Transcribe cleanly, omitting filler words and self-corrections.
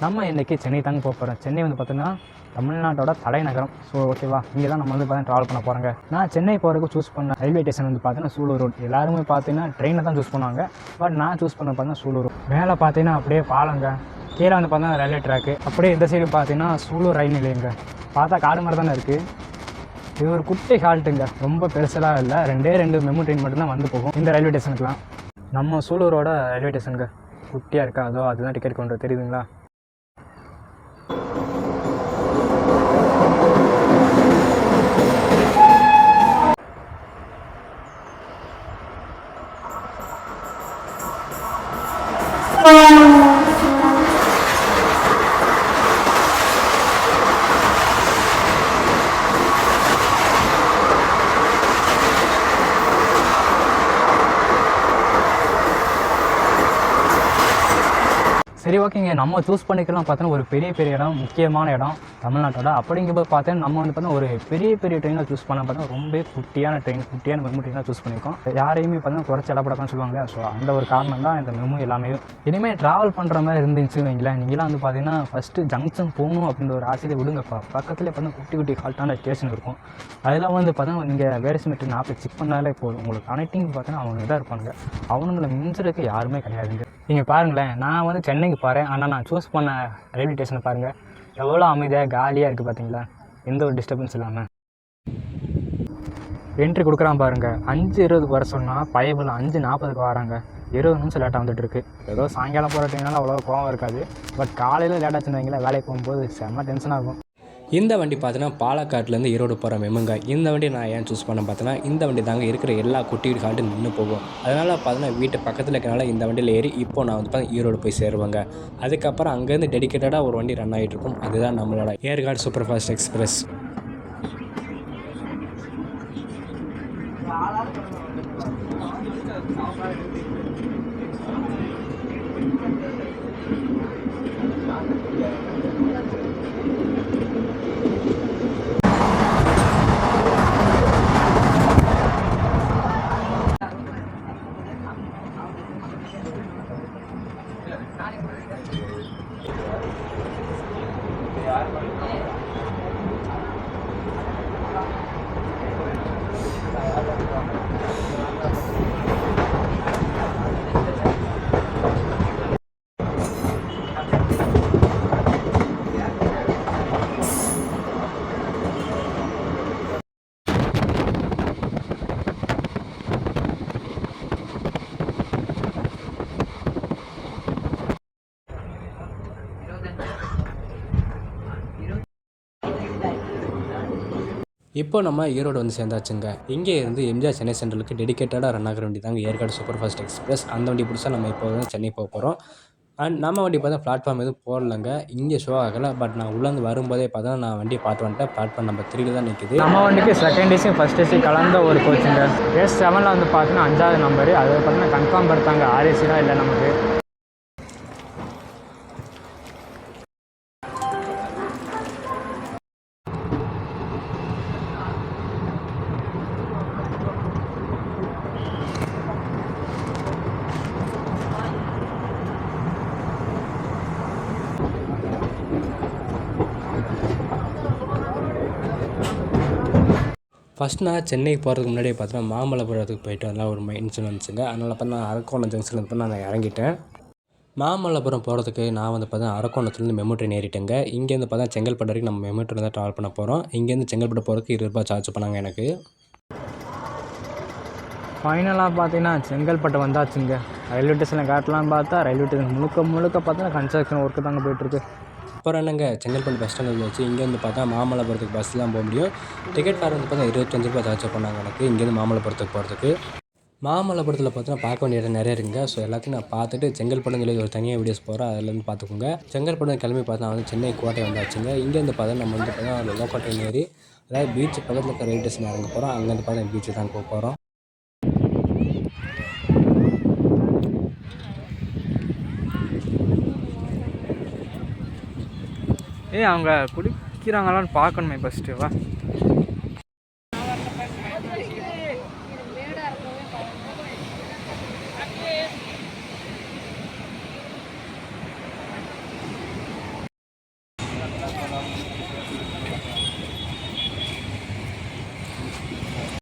நம்ம இன்றைக்கி சென்னை தாங்க போகிறோம். சென்னை வந்து பார்த்தீங்கன்னா தமிழ்நாட்டோட தலைநகரம். ஸோ ஓகேவா, இங்கே தான் நம்ம வந்து பார்த்தீங்கன்னா ட்ராவல் பண்ண போகிறோங்க. நான் சென்னை போகிறதுக்கு சூஸ் பண்ண ரயில்வே ஸ்டேஷன் வந்து பார்த்தீங்கன்னா சூலூர் ரோட். எல்லாருமே பார்த்தீங்கன்னா ட்ரெயினை தான் சூஸ் பண்ணுவாங்க. பட் நான் சூஸ் பண்ண பார்த்தீங்கன்னா சூலூர் ரோட். மேலே பார்த்தீங்கன்னா அப்படியே பாலங்க, கீழே வந்து பார்த்தீங்கன்னா ரயில்வே ட்ராக்கு, அப்படியே இந்த சைடு பார்த்தீங்கன்னா சூலூர் ரயில் நிலையங்க. பார்த்தா காடு மாதிரி தானே இருக்குது. இது ஒரு குட்டி ஹால்ட்டுங்க, ரொம்ப பெருசெல்லாம் இல்லை. ரெண்டு மெமு ட்ரெயின் மட்டும்தான் வந்து போகும் இந்த ரயில்வே ஸ்டேஷனுக்குலாம். நம்ம சூலூரோட ரயில்வே ஸ்டேஷனுங்க குட்டியாக இருக்கா, அதோ அதுதான் டிக்கெட் கவுண்டர் தெரியுதுங்களா. சரி ஓகேங்க, நம்ம சூஸ் பண்ணிக்கலாம் பார்த்தோன்னா ஒரு பெரிய இடம், முக்கியமான இடம் தமிழ்நாட்டோட. அப்படிங்கும்போது பார்த்தீங்கன்னா நம்ம வந்து பார்த்தா ஒரு பெரிய ட்ரெயினில் சூஸ் பண்ண பார்த்தா ரொம்ப குட்டியான மெமு ட்ரெயினாக சூஸ் பண்ணியிருக்கோம். யாரையுமே பார்த்தீங்கன்னா குறைச்சி இடப்படக்கான்னு சொல்லுவாங்க. ஸோ அந்த ஒரு காரணம் தான் இந்த மெமு எல்லாமே. இனிமேல் ட்ராவல் பண்ணுற மாதிரி இருந்துச்சு வைங்களேன், நீங்களாம் வந்து பார்த்தீங்கன்னா ஃபஸ்ட்டு ஜங்ஷன் போகணும் அப்படின்ற ஒரு ஆசையை விடுங்கப்பா. பக்கத்துலேயே பார்த்தீங்கன்னா குட்டி ஹால்ட்டான ஸ்டேஷன் இருக்கும். அதெல்லாம் வந்து பார்த்தீங்கன்னா நீங்கள் வேடஸ்மெட்ரி ஆப்பை செக் பண்ணாலே போதும். உங்களுக்கு கனெக்டிங் பார்த்தீங்கன்னா அவங்க இதாக இருப்பாங்க. அவனுங்களை மிஞ்சுறதுக்கு யாருமே கிடையாதுங்க. நீங்கள் பாருங்களேன், நான் வந்து சென்னைக்கு போகிறேன், ஆனால் நான் சூஸ் பண்ண ரயில்வே ஸ்டேஷனை பாருங்கள், எவ்வளோ அமைதியாக காலியாக இருக்குது பார்த்தீங்களா, எந்த ஒரு டிஸ்டர்பன்ஸ் இல்லாமல். என்ட்ரி கொடுக்குறான் பாருங்கள், 5:20 வர சொன்னால் பயபில் 5:40 வராங்க. 20 நிமிஷம் லேட்டாக வந்துட்டுருக்கு. ஏதோ சாயங்காலம் போகிற டைம்னால அவ்வளோ கோவம் இருக்காது. பட் காலையில் லேட்டாக வச்சுருந்தீங்களா, வேலைக்கு போகும்போது செம்ம டென்ஷன் ஆகும். இந்த வண்டி பார்த்தீங்கன்னா பாலக்காட்டிலேருந்து ஈரோடு போகிற மெமுங்க. இந்த வண்டி நான் ஏன் சூஸ் பண்ண பார்த்தீங்கன்னா, இந்த வண்டி தாங்க இருக்கிற எல்லா குட்டி ஹால்ட்டும் நின்று போகும். அதனால் பார்த்தீங்கன்னா வீட்டு பக்கத்தில் இருக்கிறனால இந்த வண்டியில் ஏறி இப்போ நான் வந்து பார்த்தீங்கன்னா ஈரோடு போய் சேருவேங்க. அதுக்கப்புறம் அங்கேருந்து டெடிக்கேட்டடாக ஒரு வண்டி ரன் ஆகிட்டு இருக்கும். அதுதான் நம்மளோட ஏர்காடு சூப்பர் ஃபாஸ்ட் எக்ஸ்பிரஸ். இப்போ நம்ம ஈரோடு வந்து சேர்ந்தாச்சுங்க. இங்கே இருந்து எம்ஜிஆர் சென்னை சென்ட்ரலுக்கு டெடிக்கேட்டடாக ரன் ஆகிற வண்டி தாங்க ஏர்காடு சூப்பர் ஃபாஸ்ட் எக்ஸ்பிரஸ். அந்த வண்டி பிடிச்சா நம்ம இப்போ வந்து சென்னை போக போகிறோம். அண்ட் நம்ம வண்டி பார்த்தா பிளாட்ஃபார்ம் எதுவும் போடலைங்க, இங்கே ஷோ ஆகலை. பட் நான் உள்ளேருந்து வரும்போதே பார்த்தா நான் வண்டியை பார்த்து வந்துட்டேன். பிளாட்ஃபார்ம் நம்பர் 3 தான் நிற்கிது. நம்ம வண்டிக்கு செகண்ட் ஏசி ஃபஸ்ட் ஏசி கலந்த ஒரு கோச்சுங்க. S7 வந்து பார்த்தீங்கன்னா 5வது நம்பரு. அதை பார்த்தீங்கன்னா கன்ஃபார்ம் படுத்தாங்க, RAC தான் இல்லை நமக்கு. ஃபஸ்ட் நான் சென்னை போகிறதுக்கு முன்னாடியே பார்த்தீங்கன்னா மாமல்லபுரத்துக்கு போயிட்டு அதெல்லாம் ஒரு மைண்ட்ஸ் வந்துச்சுங்க. அதனால் பார்த்தா நான் அரக்கோணம் ஜங்ஷனில் வந்து நான் இறங்கிட்டேன். மாமல்லபுரம் போகிறதுக்கு நான் வந்து பார்த்தா அரக்கோணத்துலேருந்து மெமு ட்ரெயின் ஏறிட்டேங்க. இங்கேருந்து பார்த்தா செங்கல்பட்டு வரைக்கும் நம்ம மெமு ட்ரெயின் தான் ட்ராவல் பண்ண போகிறோம். இங்கேருந்து செங்கல்பட்டு போகிறதுக்கு 20 ரூபாய் சார்ஜ் பண்ணாங்க எனக்கு. ஃபைனலாக பார்த்தீங்கன்னா செங்கல்பட்டு வந்தாச்சுங்க. ரயில்வே ஸ்டேஷனில் காட்டலான்னு பார்த்தா ரயில்வே ஸ்டேஷன் முழுக்க பார்த்தீங்கன்னா கன்ஸ்ட்ரக்ஷன் ஒர்க்கு தாங்க போயிட்டுருக்கு. அப்புறம் என்னங்க, செங்கல்பட்டு பஸ் ஸ்டாண்டில் வச்சு இங்கேருந்து பார்த்தா மாமல்லபுரத்துக்கு பஸ் தான் போக முடியும். டிக்கெட் ஃபேர் வந்து பார்த்தா 25 ரூபாய் சார்ஜ் பண்ணாங்க எனக்கு இங்கேருந்து மாமல்லபுரத்துக்கு போகிறதுக்கு. மாமல்லபுரத்தில் பார்த்தீங்கன்னா பார்க்க வேண்டிய இடம் நிறைய இருக்குங்க. ஸோ எல்லாத்தையும் நான் பார்த்துட்டு செங்கல்பட்டுன்னு சொல்லி ஒரு தனியாக வீடியோஸ் போகிறேன், அதிலேருந்து பார்த்துக்கோங்க. செங்கல்பட்டு கிளம்பி பார்த்தா வந்து சென்னை கோட்டை வந்தாச்சுங்க. இங்கேருந்து பார்த்தா நம்ம வந்து பார்த்தா லோக்கல் ட்ரெயின் ஏறி, அதாவது பீச் பக்கத்தில் இருக்க ரயில்வே ஸ்டேஷன் இறங்க போகிறோம். அங்கேருந்து பார்த்தா பீச்சு தான் போக போகிறோம். அவங்க குடிக்கிறாங்களான்னு பார்க்கணுமே ஃபஸ்ட்டு. வா